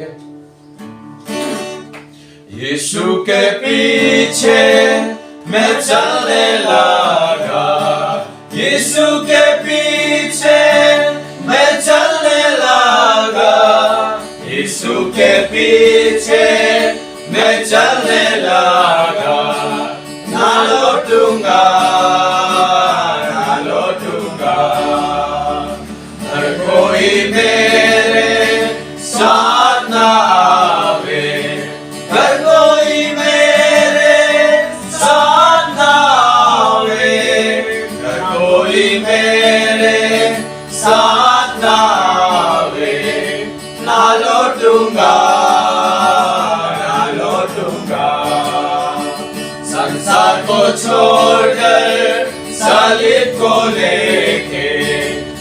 के यीशु के पीछे मैं चलने लगा, यीशु के पीछे मैं चलने लगा, यीशु के पीछे मैं चलने लगा, ना लौटूंगा, ना लौटूंगा। हर कोई मेरे साथ ना आवे, हर कोई मेरे साथ ना आवे, हर कोई मेरे साथ ना आवे, ना लौटूंगा, ना लौटूंगा। संसार को छोड़कर सालिब को लेके,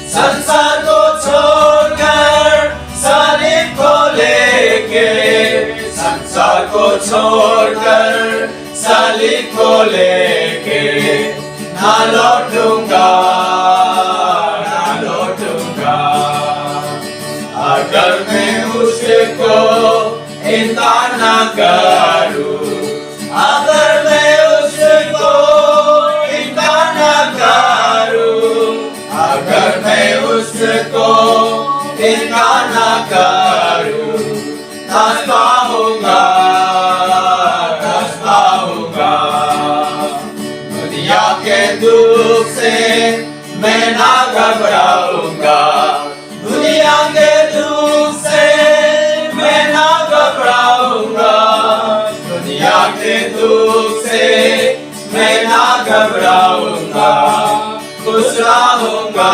संसार को छोड़कर सालिब को लेके, संसार को छोड़कर सालिब को लेके, ना लौटूंगा, ना लौटूंगा। अगर मैं उसको इनकार ना करूं, अगर मैं उसको इनकार ना करूं, अगर मैं उसको इनकार ना करूं, नाच पाऊंगा, नाच पाऊंगा। दुनिया के दुख से मैं ना घबराऊंगा, दुनिया के दुख से मैं ना घबराऊंगा, दुनिया के दुख से मैं ना घबराऊंगा। खुश रहूंगा,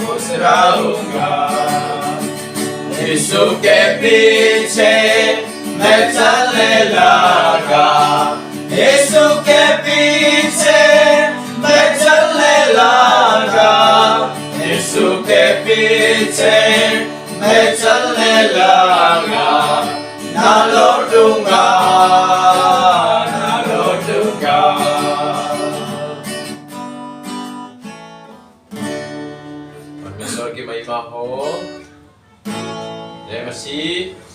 खुश रहूंगा। यीशु के पीछे मैं चलने लगा, यीशु के पीछे मैं चलने लगा, यीशु के पीछे मैं चलने लगा, ना लौटूंगा, ना लौटूंगा। परमेश्वर की महिमा हो। जय मसीह।